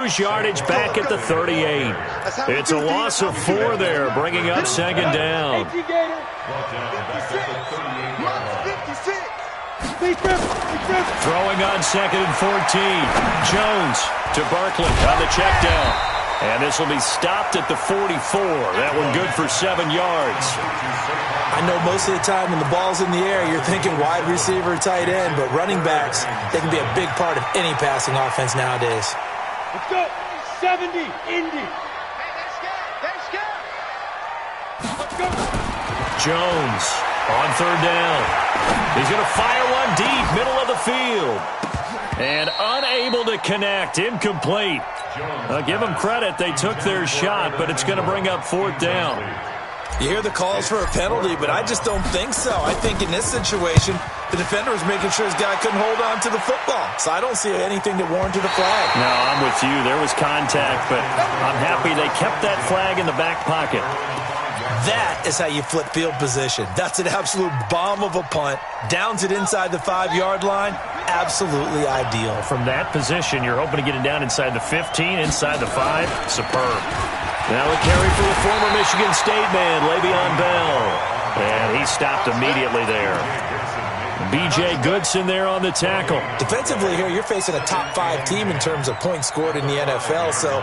Yardage back at the 38. It's a loss of 4 there, bringing up second down. Throwing on second and 14. Jones to Barkley on the check down. And this will be stopped at the 44. That one good for 7 yards. I know most of the time when the ball's in the air, you're thinking wide receiver, tight end, but running backs, they can be a big part of any passing offense nowadays. Let's go. 70, Indy. Let's go. Jones on third down. He's going to fire one deep, middle of the field. And unable to connect, incomplete. Give them credit, they took their shot, but it's going to bring up fourth down. You hear the calls for a penalty, but I just don't think so. I think in this situation, the defender was making sure his guy couldn't hold on to the football. So I don't see anything that warranted a flag. No, I'm with you. There was contact, but I'm happy they kept that flag in the back pocket. That is how you flip field position. That's an absolute bomb of a punt. Downs it inside the 5-yard line. Absolutely ideal. From that position, you're hoping to get it down inside the 15, inside the 5. Superb. Now a carry for the former Michigan State man, Le'Veon Bell. And he stopped immediately there. B.J. Goodson there on the tackle. Defensively here, you're facing a top 5 team in terms of points scored in the NFL. So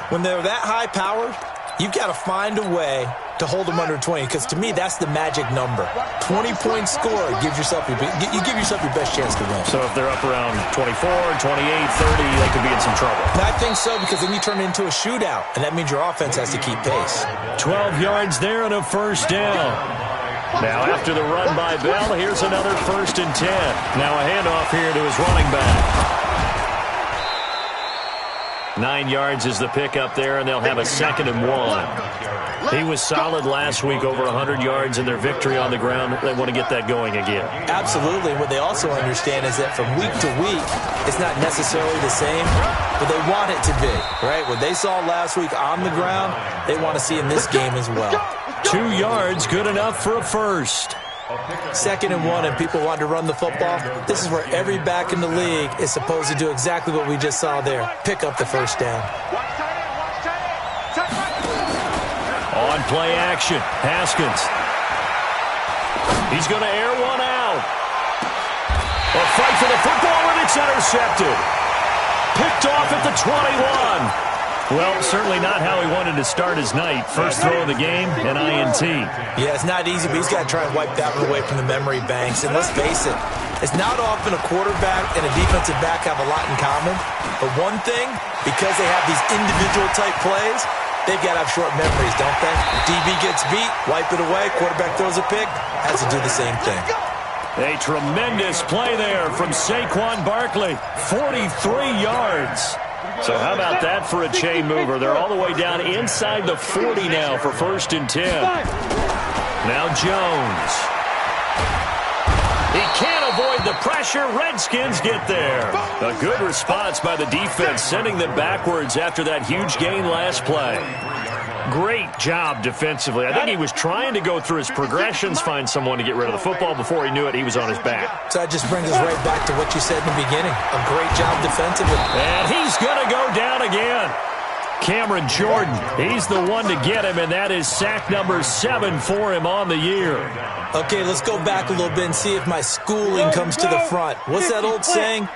when they're that high-powered, you've got to find a way to hold them under 20, because to me, that's the magic number. 20 points scored, you give yourself your best chance to win. So if they're up around 24, 28, 30, they could be in some trouble. And I think so, because then you turn it into a shootout, and that means your offense has to keep pace. 12 yards there and a first down. Now after the run by Bell, here's another 1st and 10. Now a handoff here to his running back. 9 yards is the pickup there, and they'll have a 2nd and 1. He was solid last week, over 100 yards in their victory on the ground. They want to get that going again. Absolutely. What they also understand is that from week to week, it's not necessarily the same, but they want it to be, right? What they saw last week on the ground, they want to see in this game as well. 2 yards, good enough for a first. 2nd and 1, and people want to run the football. This is where every back in the league is supposed to do exactly what we just saw there. Pick up the first down. On play action, Haskins. He's going to air one out. A fight for the football, and it's intercepted. Picked off at the 21. Well, certainly not how he wanted to start his night. First throw of the game, an INT. Yeah, it's not easy, but he's got to try and wipe that one away from the memory banks. And let's face it, it's not often a quarterback and a defensive back have a lot in common. But one thing, because they have these individual type plays, they've got to have short memories, don't they? DB gets beat, wipe it away, quarterback throws a pick, has to do the same thing. A tremendous play there from Saquon Barkley, 43 yards. So how about that for a chain mover? They're all the way down inside the 40 now for 1st and 10. Now Jones. He can't avoid the pressure. Redskins get there. A good response by the defense, sending them backwards after that huge gain last play. Great job defensively. I think he was trying to go through his progressions, find someone to get rid of the football. Before he knew it, he was on his back. So that just brings us right back to what you said in the beginning. A great job defensively. And he's going to go down again. Cameron Jordan, he's the one to get him, and that is sack number 7 for him on the year. Okay, let's go back a little bit and see if my schooling comes to the front. What's that old saying?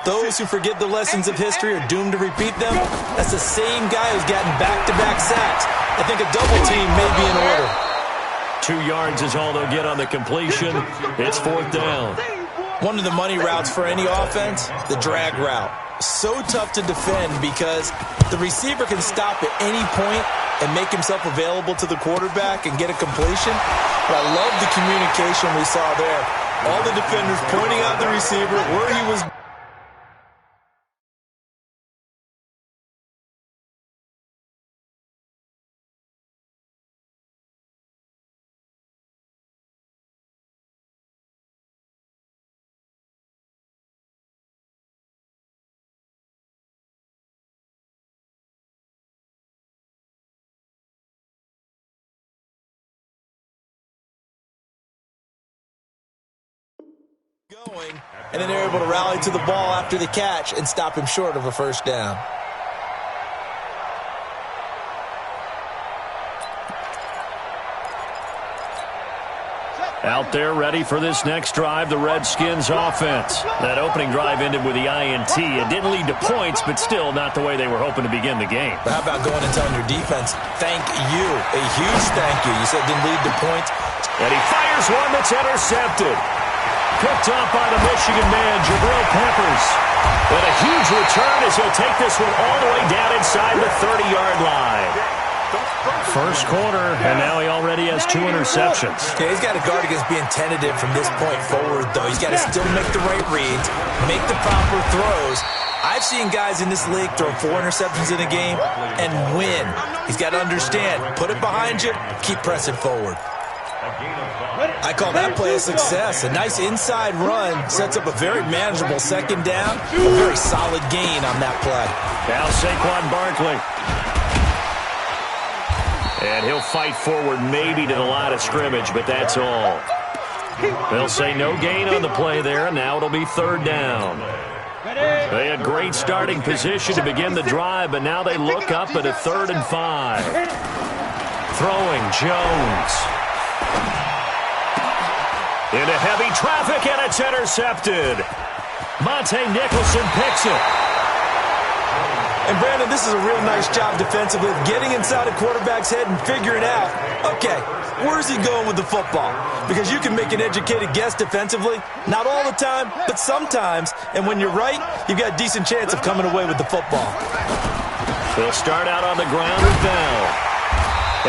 Those who forget the lessons of history are doomed to repeat them. That's the same guy who's gotten back-to-back sacks. I think a double team may be in order. 2 yards is all they'll get on the completion. It's 4th down. One of the money routes for any offense, the drag route. So tough to defend because the receiver can stop at any point and make himself available to the quarterback and get a completion. But I love the communication we saw there. All the defenders pointing out the receiver, where he was. Going, and then they're able to rally to the ball after the catch and stop him short of a first down. Out there ready for this next drive, the Redskins offense. That opening drive ended with the INT. It didn't lead to points, but still not the way they were hoping to begin the game. But how about going and telling your defense, thank you, a huge thank you. You said it didn't lead to points. And he fires one that's intercepted. Picked up by the Michigan man, Jabril Peppers. And a huge return as he'll take this one all the way down inside the 30-yard line. First quarter, and now he already has 2 interceptions. Okay, he's got to guard against being tentative from this point forward, though. He's got to still make the right reads, make the proper throws. I've seen guys in this league throw 4 interceptions in a game and win. He's got to understand, put it behind you, keep pressing forward. I call that play a success. A nice inside run sets up a very manageable second down. A very solid gain on that play. Now Saquon Barkley. And he'll fight forward maybe to the line of scrimmage, but that's all. They'll say no gain on the play there, and now it'll be 3rd down. They had great starting position to begin the drive, but now they look up at a 3rd and 5. Throwing Jones. Into heavy traffic, and it's intercepted. Monte Nicholson picks it. And, Brandon, this is a real nice job defensively of getting inside a quarterback's head and figuring out, okay, where's he going with the football? Because you can make an educated guess defensively, not all the time, but sometimes. And when you're right, you've got a decent chance of coming away with the football. They'll start out on the ground with Bell.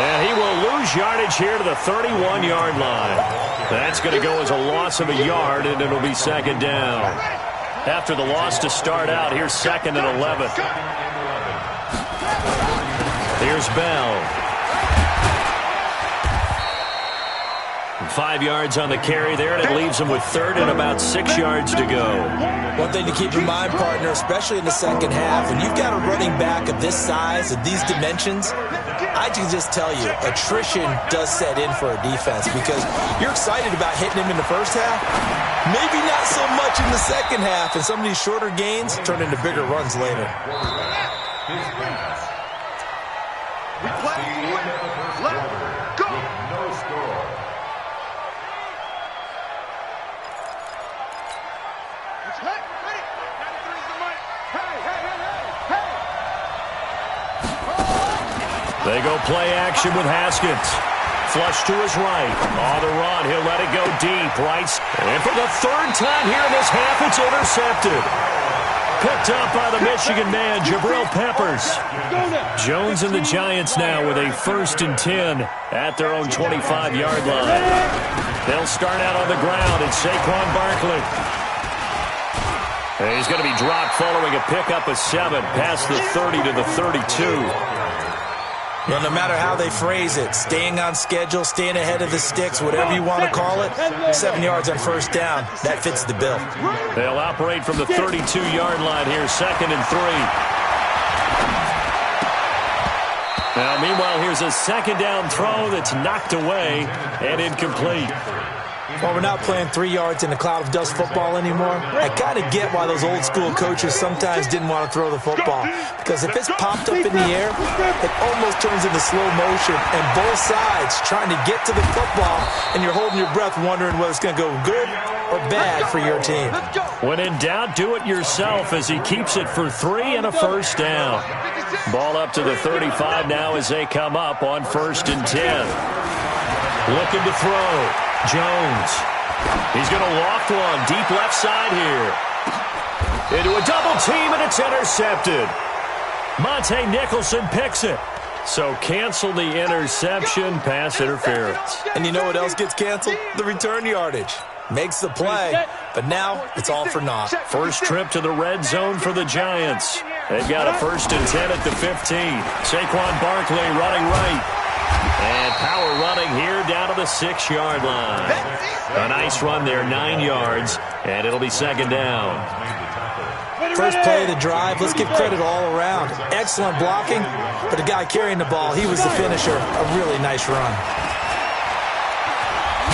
And he will lose yardage here to the 31-yard line. That's going to go as a loss of a yard, and it'll be 2nd down. After the loss to start out, here's 2nd and 11. Here's Bell. 5 yards on the carry there, and it leaves him with 3rd and about 6 yards to go. One thing to keep in mind, partner, especially in the second half, when you've got a running back of this size, of these dimensions, I can just tell you, attrition does set in for a defense because you're excited about hitting him in the first half. Maybe not so much in the second half, and some of these shorter gains turn into bigger runs later. They go play action with Haskins. Flush to his right. On the run, he'll let it go deep. Right. And for the 3rd time here in this half, it's intercepted. Picked up by the Michigan man, Jabril Peppers. Jones and the Giants now with a 1st and 10 at their own 25-yard line. They'll start out on the ground, and Saquon Barkley. And he's going to be dropped following a pickup of 7 past the 30 to the 32. Well, no matter how they phrase it, staying on schedule, staying ahead of the sticks, whatever you want to call it, 7 yards on 1st down, that fits the bill. They'll operate from the 32-yard line here, 2nd and 3. Now, meanwhile, here's a 2nd down throw that's knocked away and incomplete. Well, we're not playing 3 yards in a cloud of dust football anymore. I kind of get why those old school coaches sometimes didn't want to throw the football. Because if it's popped up in the air, it almost turns into slow motion. And both sides trying to get to the football, and you're holding your breath wondering whether it's going to go good or bad for your team. When in doubt, do it yourself as he keeps it for 3 and a 1st down. Ball up to the 35 now as they come up on 1st and 10. Looking to throw. Jones. He's going to walk one deep left side here. Into a double team, and it's intercepted. Monte Nicholson picks it. So cancel the interception, pass interference. And you know what else gets canceled? The return yardage. Makes the play, but now it's all for naught. First trip to the red zone for the Giants. They've got a 1st and 10 at the 15. Saquon Barkley running right. And power running here down to the 6-yard line. A nice run there, 9 yards, and it'll be 2nd down. First play of the drive, let's give credit all around. Excellent blocking, but the guy carrying the ball, he was the finisher. A really nice run.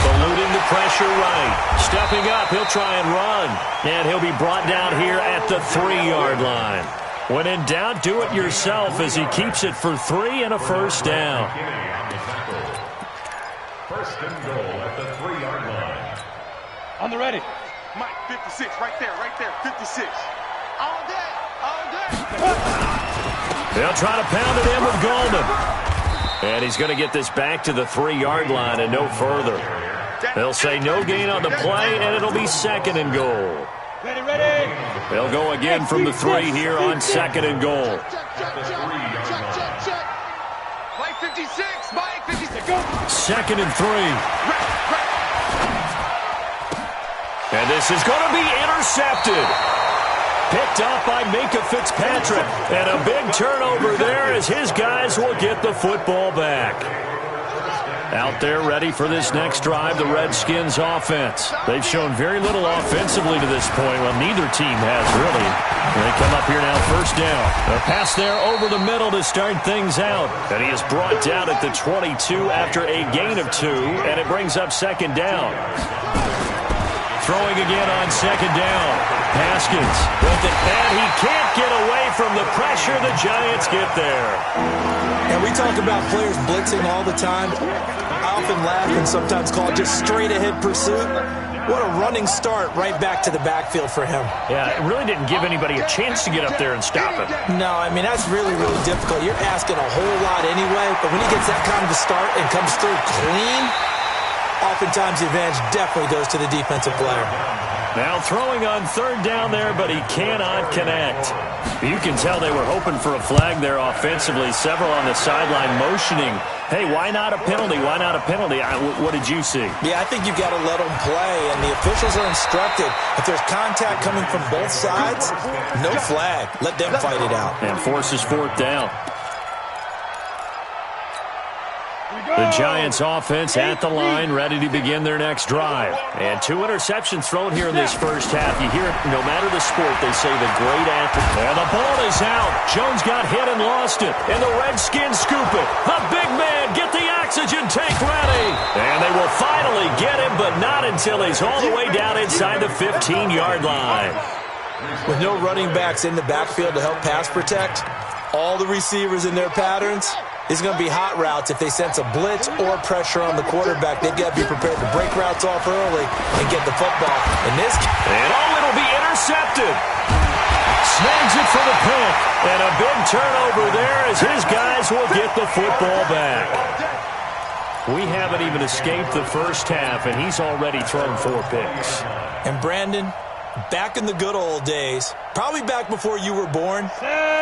Eluding the pressure right. Stepping up, he'll try and run. And he'll be brought down here at the 3-yard line. When in doubt, do it yourself as he keeps it for 3 and a 1st down. First and goal at the 3-yard line. On the ready. Mike, 56, right there, 56. All day, all day. They'll try to pound it in with Goldman. And he's going to get this back to the 3-yard line and no further. They'll say no gain on the play, and it'll be second and goal. Ready, ready. They'll go again from the 3 here on second and goal. Check. Mike, 56, Mike, 56. Go. Second and 3. And this is going to be intercepted. Picked off by Minkah Fitzpatrick. And a big turnover there as his guys will get the football back. Out there ready for this next drive, the Redskins offense. They've shown very little offensively to this point. Well, neither team has really. They come up here now, first down. A pass there over the middle to start things out. And he is brought down at the 22 after a gain of 2, and it brings up second down. Throwing again on second down. Haskins with it, and he can't get away from the pressure. The Giants get there. And we talk about players blitzing all the time. I often laugh and sometimes call it just straight-ahead pursuit. What a running start right back to the backfield for him. Yeah, it really didn't give anybody a chance to get up there and stop him. No, I mean, that's really, really difficult. You're asking a whole lot anyway, but when he gets that kind of a start and comes through clean, oftentimes the advantage definitely goes to the defensive player. Now throwing on third down there, but he cannot connect. You can tell they were hoping for a flag there offensively. Several on the sideline motioning, hey, why not a penalty? Why not a penalty? What did you see? Yeah, I think you've got to let them play, and the officials are instructed. If there's contact coming from both sides, no flag. Let them fight it out. And forces fourth down. The Giants offense at the line, ready to begin their next drive. And 2 interceptions thrown here in this first half. You hear it, no matter the sport, they say the great athlete. And the ball is out. Jones got hit and lost it. And the Redskins scoop it. A big man, get the oxygen tank ready. And they will finally get him, but not until he's all the way down inside the 15-yard line. With no running backs in the backfield to help pass protect, all the receivers in their patterns, it's going to be hot routes if they sense a blitz or pressure on the quarterback. They've got to be prepared to break routes off early and get the football. And it'll be intercepted. Snags it for the pick. And a big turnover there as his guys will get the football back. We haven't even escaped the first half, and he's already thrown 4 picks. And Brandon, back in the good old days, probably back before you were born,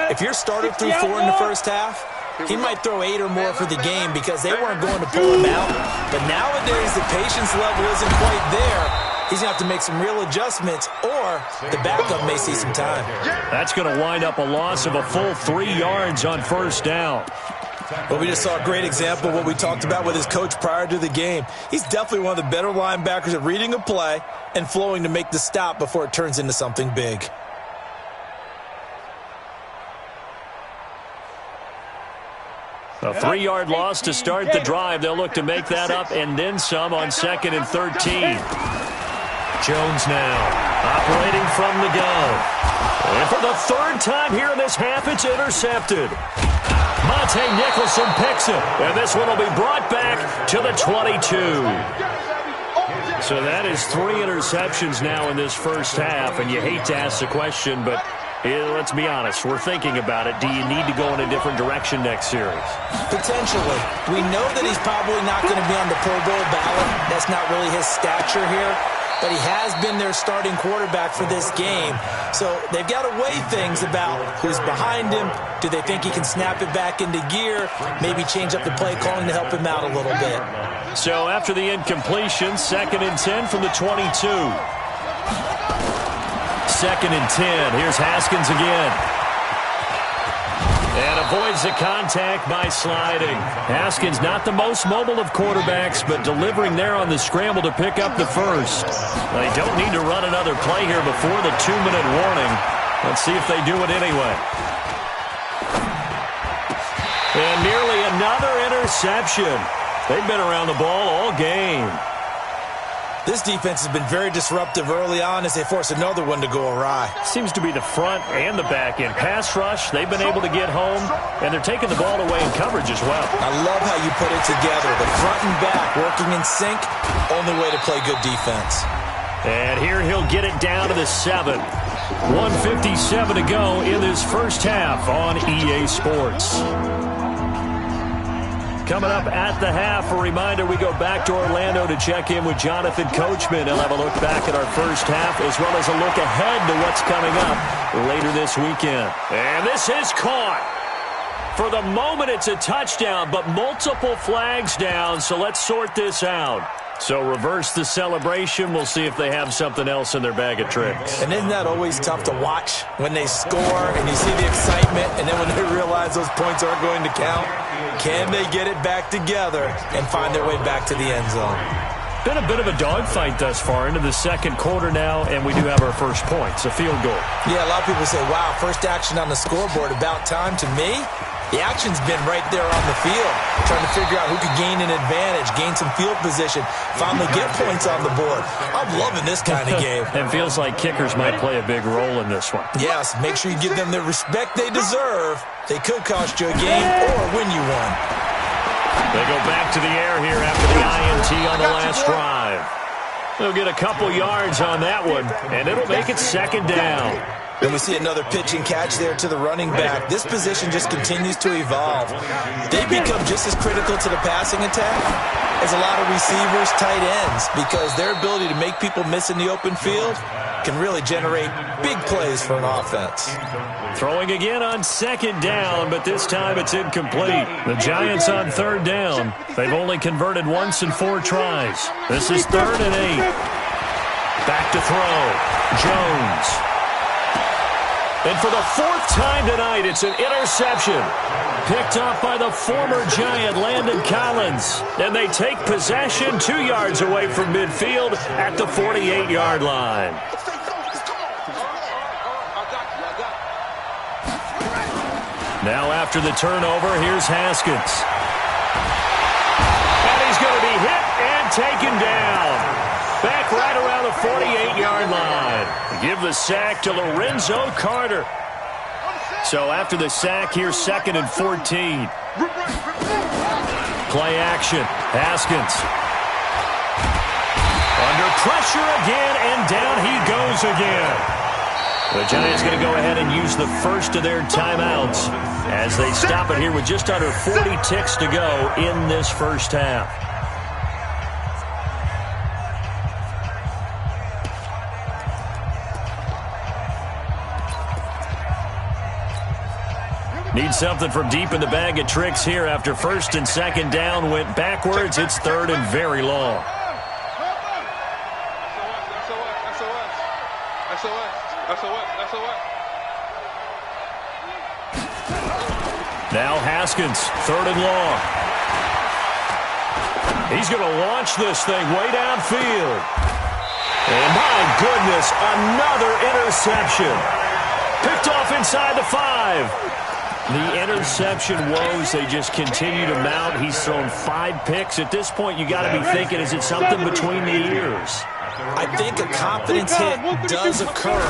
if your starter threw 4 in the first half, he might throw 8 or more for the game because they weren't going to pull him out. But nowadays, the patience level isn't quite there. He's going to have to make some real adjustments, or the backup may see some time. That's going to wind up a loss of a full 3 yards on first down. Well, we just saw a great example of what we talked about with his coach prior to the game. He's definitely one of the better linebackers at reading a play and flowing to make the stop before it turns into something big. A 3-yard loss to start the drive. They'll look to make that up and then some on second and 13. Jones now operating from the gun. And for the 3rd time here in this half, it's intercepted. Monte Nicholson picks it. And this one will be brought back to the 22. So that is 3 interceptions now in this first half. And you hate to ask the question, but let's be honest, we're thinking about it. Do you need to go in a different direction next series? Potentially. We know that he's probably not going to be on the Pro Bowl ballot. That's not really his stature here. But he has been their starting quarterback for this game. So they've got to weigh things about who's behind him. Do they think he can snap it back into gear? Maybe change up the play calling to help him out a little bit. So after the incompletion, 2nd and 10 from the 22. 2nd and 10. Here's Haskins again. And avoids the contact by sliding. Haskins not the most mobile of quarterbacks, but delivering there on the scramble to pick up the first. They don't need to run another play here before the 2-minute warning. Let's see if they do it anyway. And nearly another interception. They've been around the ball all game. This defense has been very disruptive early on as they force another one to go awry. Seems to be the front and the back end. Pass rush, they've been able to get home, and they're taking the ball away in coverage as well. I love how you put it together. The front and back working in sync, only way to play good defense. And here he'll get it down to the 7. 1:57 to go in this first half on EA Sports. Coming up at the half, a reminder, we go back to Orlando to check in with Jonathan Coachman. He'll have a look back at our first half as well as a look ahead to what's coming up later this weekend. And this is caught. For the moment, it's a touchdown, but multiple flags down, so let's sort this out. So reverse the celebration. We'll see if they have something else in their bag of tricks. And isn't that always tough to watch when they score and you see the excitement, and then when they realize those points aren't going to count? Can they get it back together and find their way back to the end zone? Been a bit of a dogfight thus far into the second quarter now, and we do have our first points, a field goal. Yeah, a lot of people say, wow, first action on the scoreboard, about time. To me, the action's been right there on the field, trying to figure out who could gain an advantage, gain some field position, finally get points on the board. I'm loving this kind of game. It feels like kickers might play a big role in this one. Yes, make sure you give them the respect they deserve. They could cost you a game or win you one. They go back to the air here after the INT on the last drive. They'll get a couple yards on that one, and it'll make it second down. And we see another pitch and catch there to the running back. This position just continues to evolve. They become just as critical to the passing attack as a lot of receivers, tight ends, because their ability to make people miss in the open field can really generate big plays for an offense. Throwing again on second down, but this time it's incomplete. The Giants on third down. They've only converted once in 4 tries. This is 3rd and 8. Back to throw. Jones. And for the 4th time tonight, it's an interception. Picked up by the former Giant, Landon Collins. And they take possession 2 yards away from midfield at the 48-yard line. Now after the turnover, here's Haskins. And he's going to be hit and taken down. Back right around the 48-yard line. Give the sack to Lorenzo Carter. So after the sack, here's 2nd and 14. Play action. Haskins. Under pressure again, and down he goes again. The Giants going to go ahead and use the first of their timeouts as they stop it here with just under 40 ticks to go in this first half. Need something from deep in the bag of tricks here after 1st and 2nd down went backwards. It's 3rd and very long. Now Haskins, 3rd and long. He's going to launch this thing way downfield. And my goodness, another interception. Picked off inside the 5. The interception woes, they just continue to mount. He's thrown 5 picks. At this point, you got to be thinking, is it something between the ears? I think a confidence hit does occur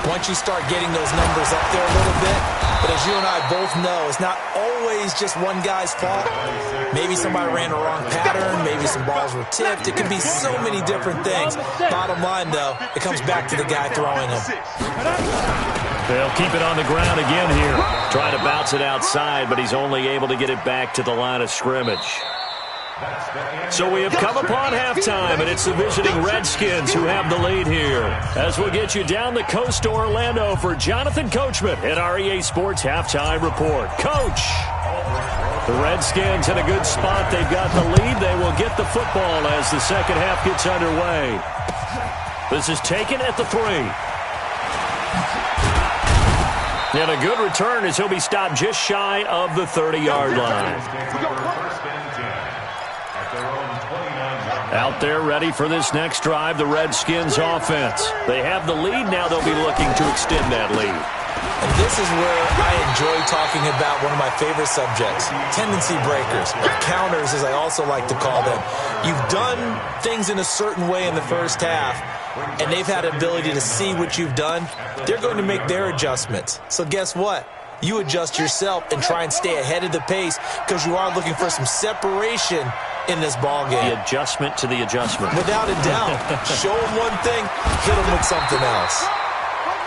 once you start getting those numbers up there a little bit. But as you and I both know, it's not always just one guy's fault. Maybe somebody ran a wrong pattern. Maybe some balls were tipped. It can be so many different things. Bottom line, though, it comes back to the guy throwing them. They'll keep it on the ground again here. Trying to bounce it outside, but he's only able to get it back to the line of scrimmage. So we have come upon halftime, and it's the visiting Redskins who have the lead here. As we'll get you down the coast to Orlando for Jonathan Coachman at our EA Sports Halftime Report. Coach! The Redskins in a good spot. They've got the lead. They will get the football as the second half gets underway. This is taken at the 3. And a good return as he'll be stopped just shy of the 30-yard line. Out there ready for this next drive, the Redskins offense. They have the lead. Now they'll be looking to extend that lead. And this is where I enjoy talking about one of my favorite subjects, tendency breakers, or counters as I also like to call them. You've done things in a certain way in the first half, and they've had the ability to see what you've done. They're going to make their adjustments. So guess what? You adjust yourself and try and stay ahead of the pace because you are looking for some separation in this ball game. The adjustment to the adjustment. Without a doubt. Show them one thing, hit them with something else.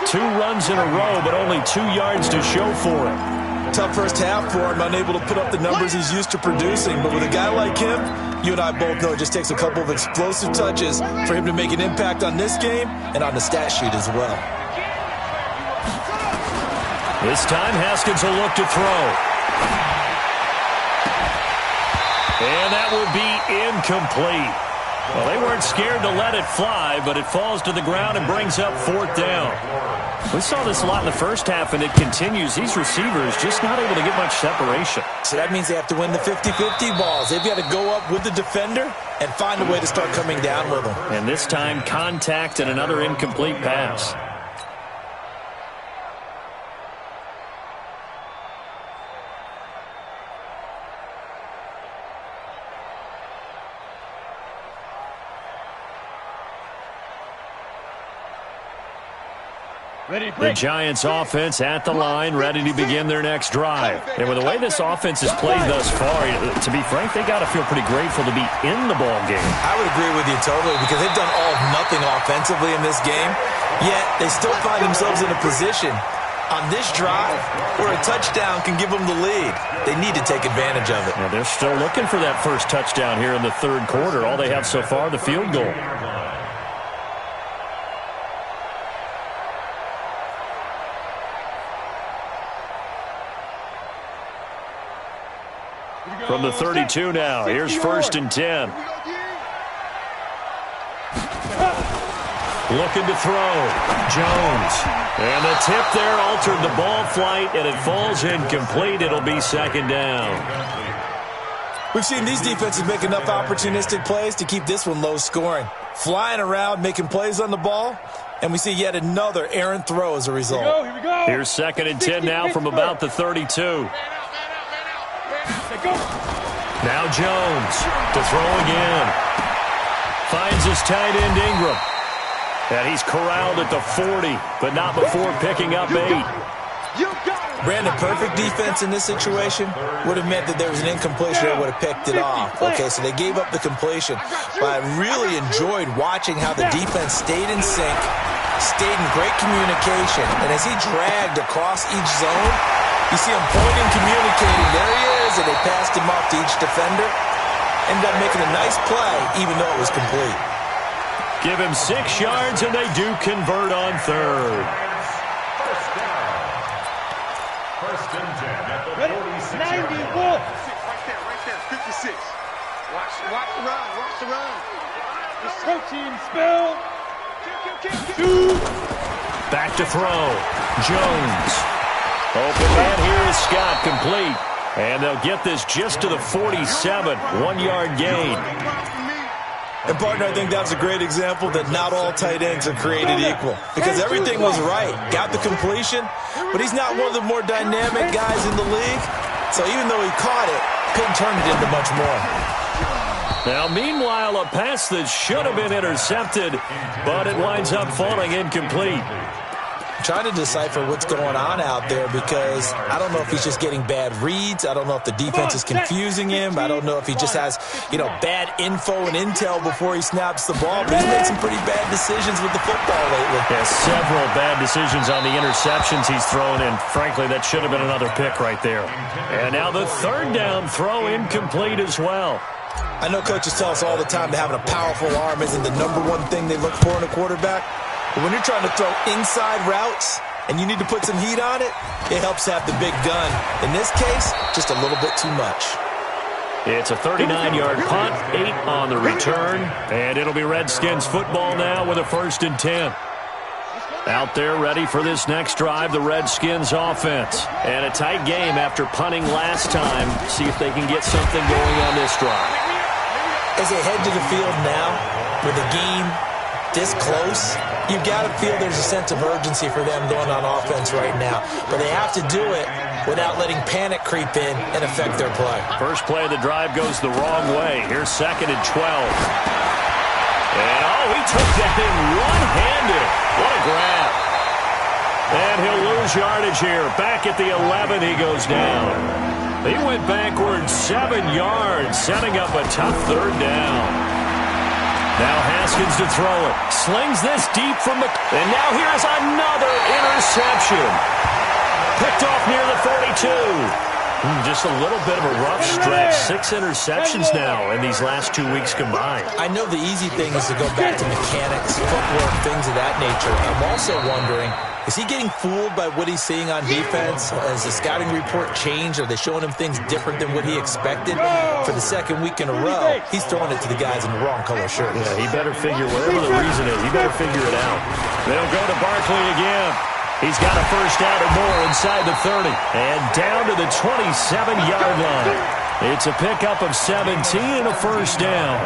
2 runs in a row, but only 2 yards to show for it. Tough first half for him, unable to put up the numbers he's used to producing. But with a guy like him, you and I both know it just takes a couple of explosive touches for him to make an impact on this game and on the stat sheet as well. This time, Haskins will look to throw. And that will be incomplete. Well, they weren't scared to let it fly, but it falls to the ground and brings up 4th down. We saw this a lot in the first half, and it continues. These receivers just not able to get much separation. So that means they have to win the 50-50 balls. They've got to go up with the defender and find a way to start coming down with them. And this time, contact and another incomplete pass. The Giants offense at the line, ready to begin their next drive. And with the way this offense has played thus far, to be frank, they got to feel pretty grateful to be in the ball game. I would agree with you totally because they've done all of nothing offensively in this game, yet they still find themselves in a position on this drive where a touchdown can give them the lead. They need to take advantage of it. Well, they're still looking for that first touchdown here in the 3rd quarter. All they have so far, the field goal. From the 32 now, here's 1st and 10. Looking to throw. Jones. And the tip there altered the ball flight, and it falls incomplete. It'll be 2nd down. We've seen these defenses make enough opportunistic plays to keep this one low scoring. Flying around, making plays on the ball, and we see yet another errant throw as a result. Here we go. Here's 2nd and 10 now from about the 32. Now Jones to throw again. Finds his tight end Ingram. And he's corralled at the 40, but not before picking up 8. Brandon, perfect defense in this situation would have meant that there was an incompletion that would have picked it off. Okay, so they gave up the completion. But I really enjoyed watching how the defense stayed in sync, stayed in great communication. And as he dragged across each zone, you see him pointing, communicating. There he is, and they passed him off to each defender. Ended up making a nice play, even though it was complete. Give him 6 yards, and they do convert on 3rd. First and 10 at the 46. 90 Right wolf. there, 56. Watch the run, watch the run. Protein spill. Back to throw. Jones. Open man here is Scott, complete. And they'll get this just to the 47, 1-yard gain. And, partner, I think that's a great example that not all tight ends are created equal. Because everything was right. Got the completion, but he's not one of the more dynamic guys in the league. So even though he caught it, couldn't turn it into much more. Now, meanwhile, a pass that should have been intercepted, but it winds up falling incomplete. Trying to decipher what's going on out there because I don't know if he's just getting bad reads. I don't know if the defense is confusing him. I don't know if he just has, bad info and intel before he snaps the ball. But he's made some pretty bad decisions with the football lately. Yeah, several bad decisions on the interceptions he's thrown, and frankly, that should have been another pick right there. And now the 3rd down throw incomplete as well. I know coaches tell us all the time that having a powerful arm isn't the #1 thing they look for in a quarterback. But when you're trying to throw inside routes and you need to put some heat on it, it helps have the big gun. In this case, just a little bit too much. It's a 39-yard punt, 8 on the return, and it'll be Redskins football now with a 1st and 10. Out there ready for this next drive, the Redskins offense. And a tight game after punting last time. See if they can get something going on this drive. As they head to the field now with a game this close, you've got to feel there's a sense of urgency for them going on offense right now. But they have to do it without letting panic creep in and affect their play. First play of the drive goes the wrong way. Here's 2nd and 12. And, he took that thing one-handed. What a grab. And he'll lose yardage here. Back at the 11, he goes down. He went backwards 7 yards, setting up a tough 3rd down. Now Haskins to throw it. Slings this deep from the... And now here's another interception. Picked off near the 42. Just a little bit of a rough stretch. 6 interceptions now in these last 2 weeks combined. I know the easy thing is to go back to mechanics, footwork, things of that nature. I'm also wondering, is he getting fooled by what he's seeing on defense? Has the scouting report changed? Are they showing him things different than what he expected? For the 2nd week in a row, he's throwing it to the guys in the wrong color shirts. Yeah, he better figure, whatever the reason is, he better figure it out. They'll go to Barkley again. He's got a first down or more inside the 30. And down to the 27-yard line. It's a pickup of 17 and a first down.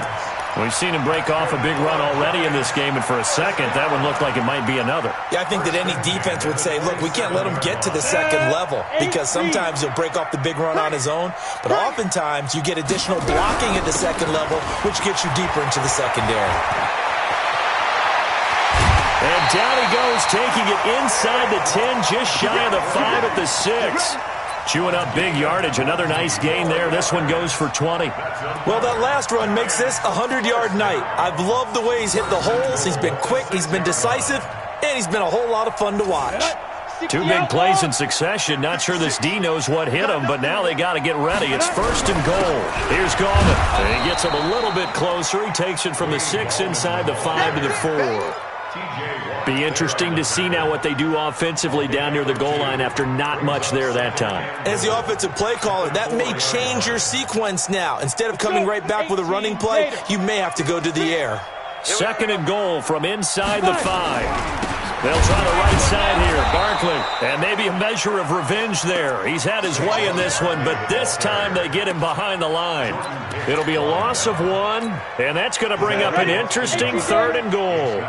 We've seen him break off a big run already in this game, and for a second, that one looked like it might be another. Yeah, I think that any defense would say, look, we can't let him get to the 2nd level, because sometimes he'll break off the big run on his own, but oftentimes you get additional blocking at the 2nd level, which gets you deeper into the secondary. And down he goes, taking it inside the 10, just shy of the 5 at the 6. Chewing up big yardage. Another nice gain there. This one goes for 20. Well, that last run makes this a 100-yard night. I've loved the way he's hit the holes. He's been quick, he's been decisive, and he's been a whole lot of fun to watch. 2 big plays in succession. Not sure this D knows what hit him, but now they got to get ready. It's 1st and goal. Here's Gallman. And he gets him a little bit closer. He takes it from the 6 inside the 5 to the 4. Be interesting to see now what they do offensively down near the goal line after not much there that time. As the offensive play caller, that may change your sequence now. Instead of coming right back with a running play, you may have to go to the air. 2nd and goal from inside the 5. They'll try the right side here. Barkley, and maybe a measure of revenge there. He's had his way in this one, but this time they get him behind the line. It'll be a loss of 1, and that's going to bring up an interesting 3rd and goal.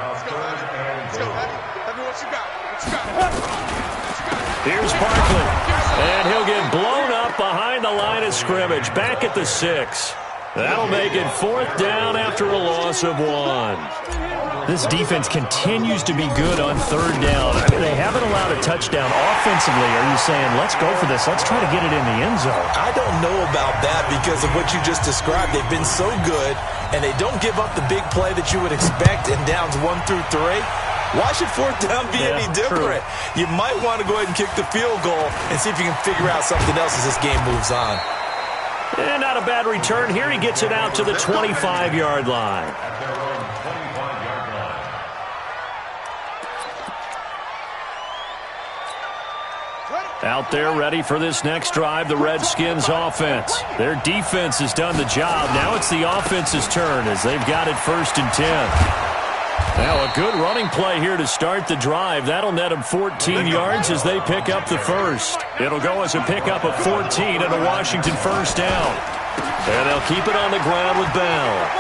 Here's Barkley, and he'll get blown up behind the line of scrimmage, back at the 6. That'll make it 4th down after a loss of 1. This defense continues to be good on 3rd down. I mean, they haven't allowed a touchdown offensively. Are you saying, let's go for this, let's try to get it in the end zone? I don't know about that because of what you just described. They've been so good, and they don't give up the big play that you would expect in downs 1 through 3. Why should 4th down be any different? True. You might want to go ahead and kick the field goal and see if you can figure out something else as this game moves on. And not a bad return. Here he gets it out to the 25-yard line. Out there ready for this next drive, the Redskins offense. Their defense has done the job. Now it's the offense's turn as they've got it 1st and 10. Now a good running play here to start the drive. That'll net them 14 yards as they pick up the 1st. It'll go as a pickup of 14 and a Washington 1st down. And they'll keep it on the ground with Bell.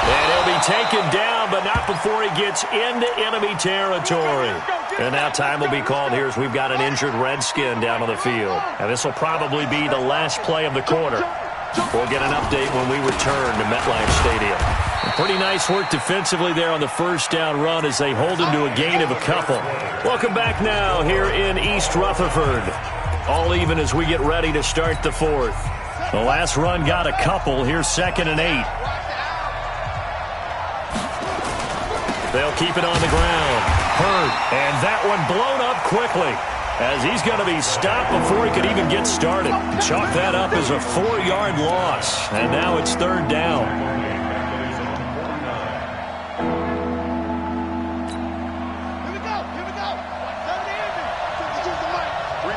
And he'll be taken down, but not before he gets into enemy territory. And now time will be called here as we've got an injured Redskin down on the field. And this will probably be the last play of the quarter. We'll get an update when we return to MetLife Stadium. Pretty nice work defensively there on the 1st down run as they hold him to a gain of a couple. Welcome back now here in East Rutherford. All even as we get ready to start the 4th. The last run got a couple. Here's 2nd and 8. They'll keep it on the ground. Hurt. And that one blown up quickly as he's going to be stopped before he could even get started. Chalk that up as a 4-yard loss. And now it's 3rd down. Here we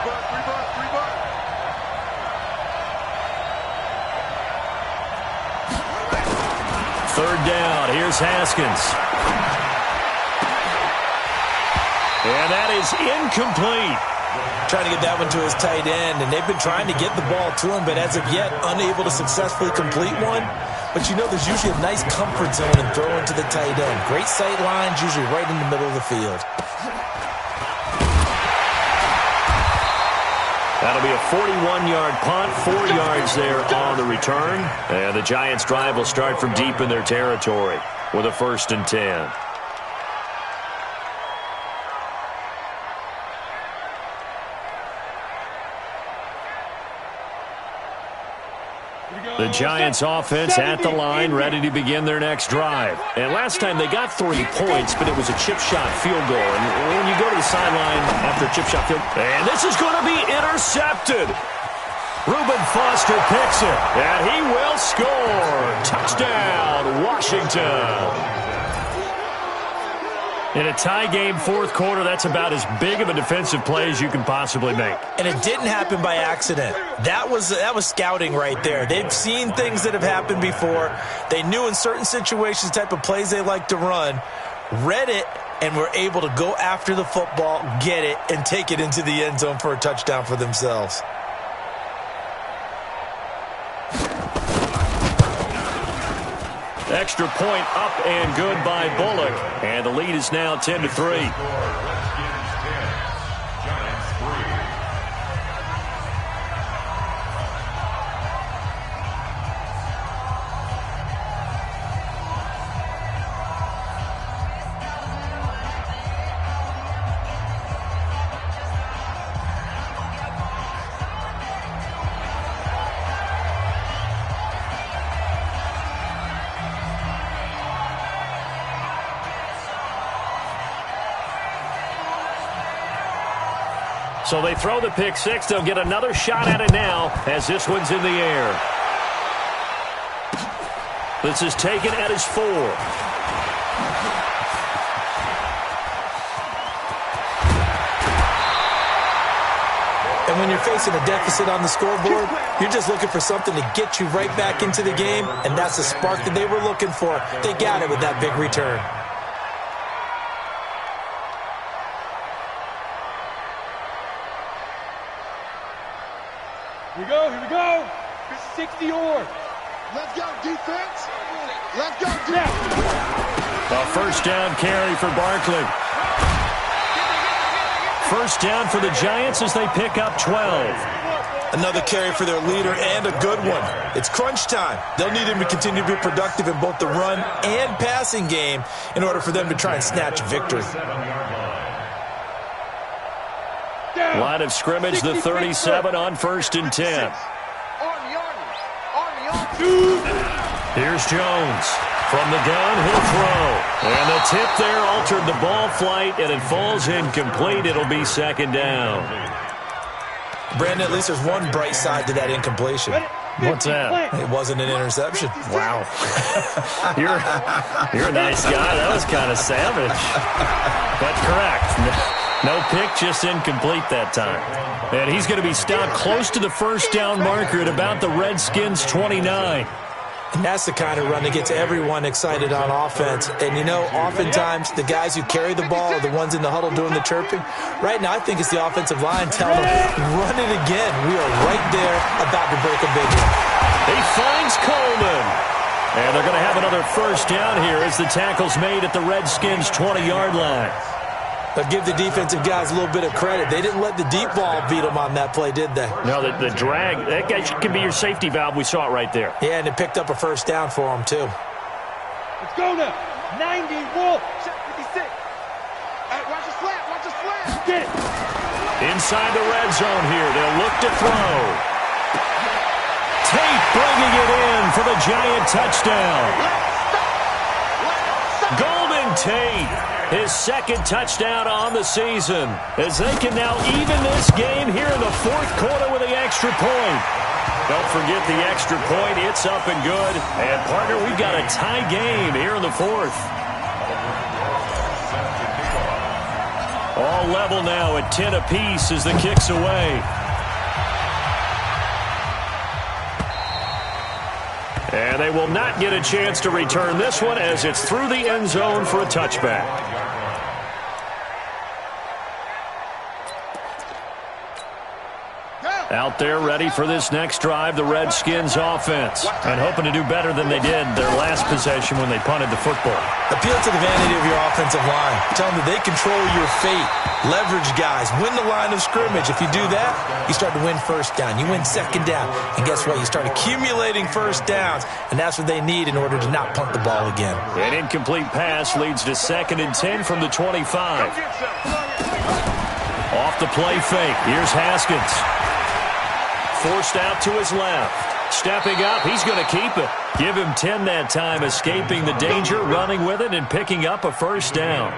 go. Three butt. 3rd down. Here's Haskins. And that is incomplete. Trying to get that one to his tight end, and they've been trying to get the ball to him, but as of yet, unable to successfully complete one. but you know there's usually a nice comfort zone in throwing to the tight end. Great sight lines, usually right in the middle of the field. That'll be a 41-yard punt, 4 yards there on the return. And the Giants' drive will start from deep in their territory with a 1st and 10. The Giants offense at the line, ready to begin their next drive. And last time they got 3 points, but it was a chip shot field goal. And when you go to the sideline after a chip shot field, and this is going to be intercepted. Reuben Foster picks it, and he will score. Touchdown, Washington. In a tie game, 4th quarter, that's about as big of a defensive play as you can possibly make. And it didn't happen by accident. That was scouting right there. They've seen things that have happened before. They knew in certain situations the type of plays they like to run, read it, and were able to go after the football, get it, and take it into the end zone for a touchdown for themselves. Extra point up and good by Bullock. And the lead is now 10-3. So they throw the pick six. They'll get another shot at it now as this one's in the air. This is taken at his 4. And when you're facing a deficit on the scoreboard, you're just looking for something to get you right back into the game, and that's the spark that they were looking for. They got it with that big return. Here we go. 60 yards. Let's go, defense. Let's go, defense. A first down carry for Barkley. First down for the Giants as they pick up 12. Another carry for their leader and a good one. It's crunch time. They'll need him to continue to be productive in both the run and passing game in order for them to try and snatch victory. Line of scrimmage, the 37 on 1st and 10. Here's Jones. From the gun, he'll throw. And the tip there altered the ball flight, and it falls incomplete. It'll be 2nd down. Brandon, at least there's one bright side to that incompletion. What's that? It wasn't an interception. Wow. You're a nice guy. That was kind of savage. But correct. No pick, just incomplete that time. And he's going to be stopped close to the first down marker at about the Redskins' 29. And that's the kind of run that gets everyone excited on offense. And, you know, oftentimes the guys who carry the ball are the ones in the huddle doing the chirping. Right now, I think it's the offensive line telling them, run it again. We are right there about to break a big one. He finds Coleman. And they're going to have another first down here as the tackle's made at the Redskins' 20-yard line. But give the defensive guys a little bit of credit. They didn't let the deep ball beat them on that play, did they? No, the drag, that guy can be your safety valve. We saw it right there. Yeah, and it picked up a first down for them, too. Let's go now. 90, Wolf. Check 56. Hey, watch the slant. Watch the slant. Get it. Inside the red zone here. They'll look to throw. Tate bringing it in for the Giant touchdown. Golden Tate. His 2nd touchdown on the season as they can now even this game here in the 4th quarter with the extra point. Don't forget the extra point. It's up and good. And, partner, we've got a tie game here in the 4th. All level now at 10 apiece as the kick's away. And they will not get a chance to return this one as it's through the end zone for a touchback. Go. Out there ready for this next drive, the Redskins offense. And hoping to do better than they did their last possession when they punted the football. Appeal to the vanity of your offensive line. Tell them that they control your fate. Leverage guys. Win the line of scrimmage. If you do that, you start to win first down. You win second down. And guess what? You start accumulating first downs. And that's what they need in order to not punt the ball again. An incomplete pass leads to 2nd and 10 from the 25. Off the play fake. Here's Haskins. Forced out to his left. Stepping up, he's going to keep it. Give him 10 that time, escaping the danger, running with it, and picking up a first down.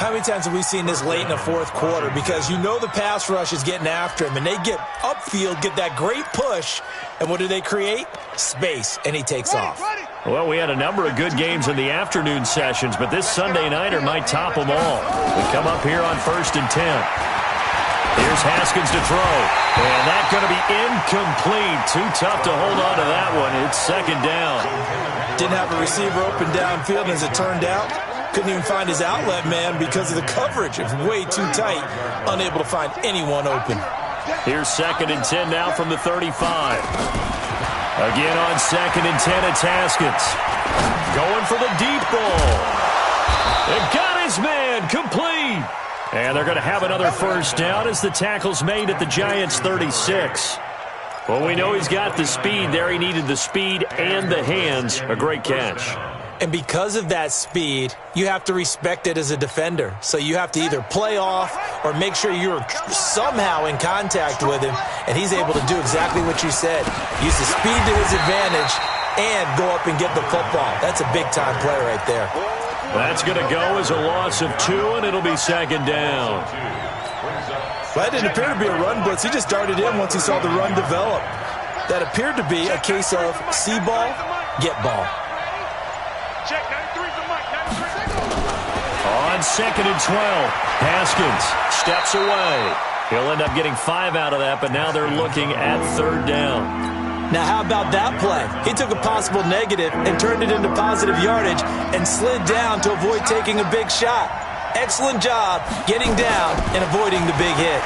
How many times have we seen this late in the fourth quarter? Because you know the pass rush is getting after him, and they get upfield, get that great push, and what do they create? Space, and he takes off. Well, we had a number of good games in the afternoon sessions, but this Sunday nighter might top them all. We come up here on 1st and 10. Here's Haskins to throw. And that's going to be incomplete. Too tough to hold on to that one. It's 2nd down. Didn't have a receiver open downfield, and as it turned out, couldn't even find his outlet man because of the coverage. It was way too tight. Unable to find anyone open. Here's 2nd and 10 now from the 35. Again on 2nd and 10, it's Haskins. Going for the deep ball. It got his man. Complete. And they're going to have another first down as the tackle's made at the Giants' 36. Well, we know he's got the speed there. He needed the speed and the hands. A great catch. And because of that speed, you have to respect it as a defender. So you have to either play off or make sure you're somehow in contact with him. And he's able to do exactly what you said. Use the speed to his advantage and go up and get the football. That's a big-time play right there. That's going to go as a loss of 2, and it'll be 2nd down. That didn't appear to be a run blitz. He just darted in once he saw the run develop. That appeared to be a case of see ball, get ball. On 2nd and 12, Haskins steps away. He'll end up getting 5 out of that, but now they're looking at 3rd down. Now, how about that play? He took a possible negative and turned it into positive yardage and slid down to avoid taking a big shot. Excellent job getting down and avoiding the big hit.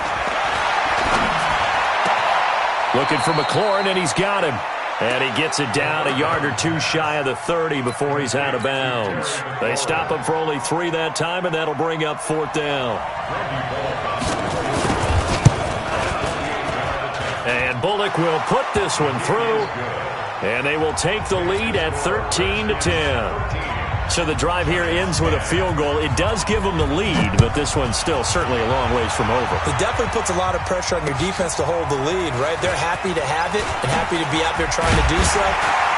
Looking for McLaurin, and he's got him. And he gets it down a yard or 2 shy of the 30 before he's out of bounds. They stop him for only 3 that time, and that'll bring up 4th down. And Bullock will put this one through, and they will take the lead at 13-10. So the drive here ends with a field goal. It does give them the lead, but this one's still certainly a long ways from over. It definitely puts a lot of pressure on your defense to hold the lead, right? They're happy to have it and happy to be out there trying to do so.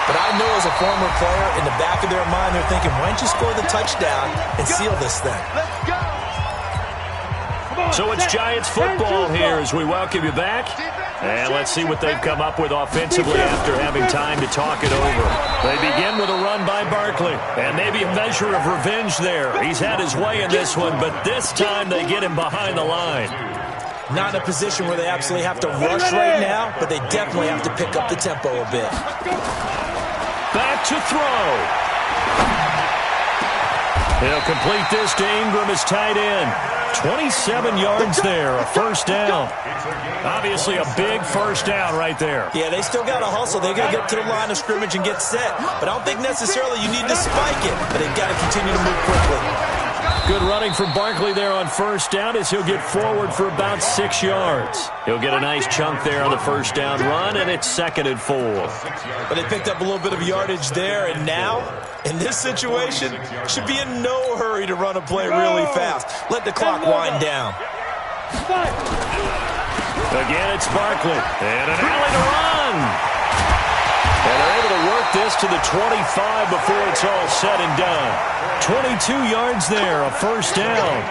But I know as a former player, in the back of their mind, they're thinking, why don't you score the touchdown and seal this thing? So it's Giants football here as we welcome you back. And let's see what they've come up with offensively after having time to talk it over. They begin with a run by Barkley. And maybe a measure of revenge there. He's had his way in this one, but this time they get him behind the line. Not in a position where they absolutely have to rush right now, but they definitely have to pick up the tempo a bit. Back to throw. He'll complete this to Ingram as tight end. 27 yards there, a first down. Obviously a big first down right there. Yeah, they still got to hustle. They got to get to the line of scrimmage and get set. But I don't think necessarily you need to spike it, but they've got to continue to move quickly. Good running from Barkley there on first down as he'll get forward for about 6 yards. He'll get a nice chunk there on the first down run, and it's 2nd and 4. But they picked up a little bit of yardage there, and now, in this situation, should be in no hurry to run a play really fast. Let the clock wind down. Again, it's Barkley. And an alley to run. And they're able to work this to the 25 before it's all said and done. 22 yards there, a first down.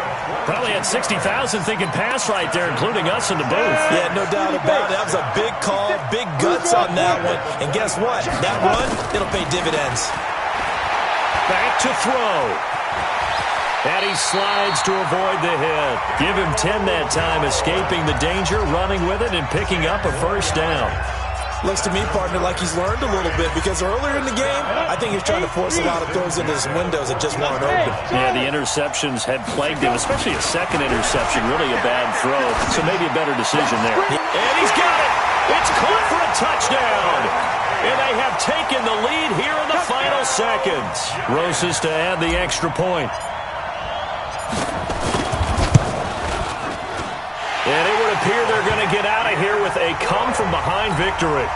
Probably had 60,000 thinking pass right there, including us in the booth. Yeah, no doubt about it. That was a big call, big guts on that one. And guess what? That run, it'll pay dividends. Back to throw. And he slides to avoid the hit. Give him 10 that time, escaping the danger, running with it, and picking up a first down. Looks to me, partner, like he's learned a little bit because earlier in the game, I think he's trying to force a lot of throws into his windows that just weren't open. Yeah, the interceptions had plagued him, especially a second interception, really a bad throw. So maybe a better decision there. And he's got it! It's caught for a touchdown. And they have taken the lead here in the final seconds. Roses to add the extra point. And it would appear they're going to get out of here with a come-from-behind victory.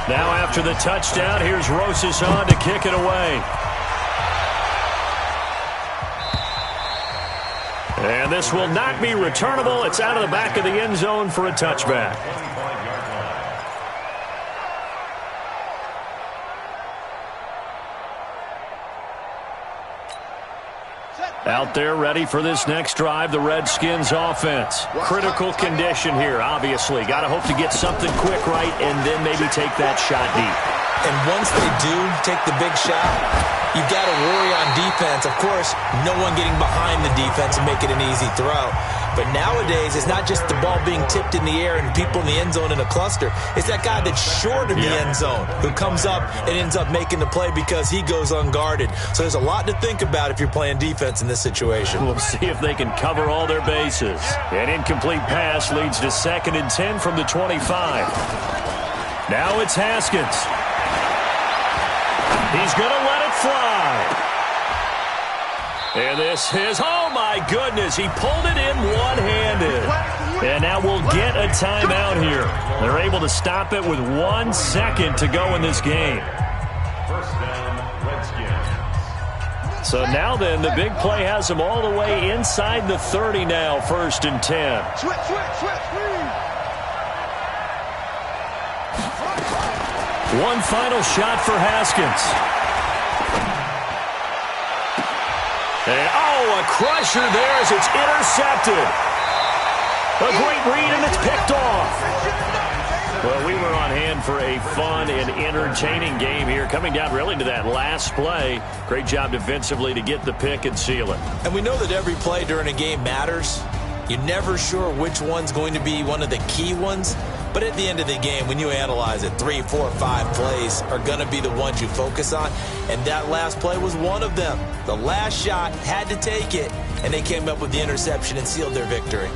Now after the touchdown, here's Roses on to kick it away. And this will not be returnable. It's out of the back of the end zone for a touchback. Out there ready for this next drive, the Redskins offense. Critical condition here, obviously. Got to hope to get something quick right and then maybe take that shot deep. And once they do take the big shot, you've got to worry on defense. Of course, no one getting behind the defense and make it an easy throw. But nowadays, it's not just the ball being tipped in the air and people in the end zone in a cluster. It's that guy that's short of the end zone who comes up and ends up making the play because he goes unguarded. So there's a lot to think about if you're playing defense in this situation. We'll see if they can cover all their bases. An incomplete pass leads to 2nd and 10 from the 25. Now it's Haskins. He's going to let it fly. And this is, oh my goodness, he pulled it in one-handed. And now we'll get a timeout here. They're able to stop it with 1 second to go in this game. First down, Redskins. So now then, the big play has them all the way inside the 30 now, 1st and 10. Switch. One final shot for Haskins. And, oh, a crusher there as it's intercepted. A great read, and it's picked off. Well, we were on hand for a fun and entertaining game here, coming down really to that last play. Great job defensively to get the pick and seal it. And we know that every play during a game matters. You're never sure which one's going to be one of the key ones. But at the end of the game, when you analyze it, 3, 4, 5 plays are going to be the ones you focus on. And that last play was one of them. The last shot had to take it, and they came up with the interception and sealed their victory.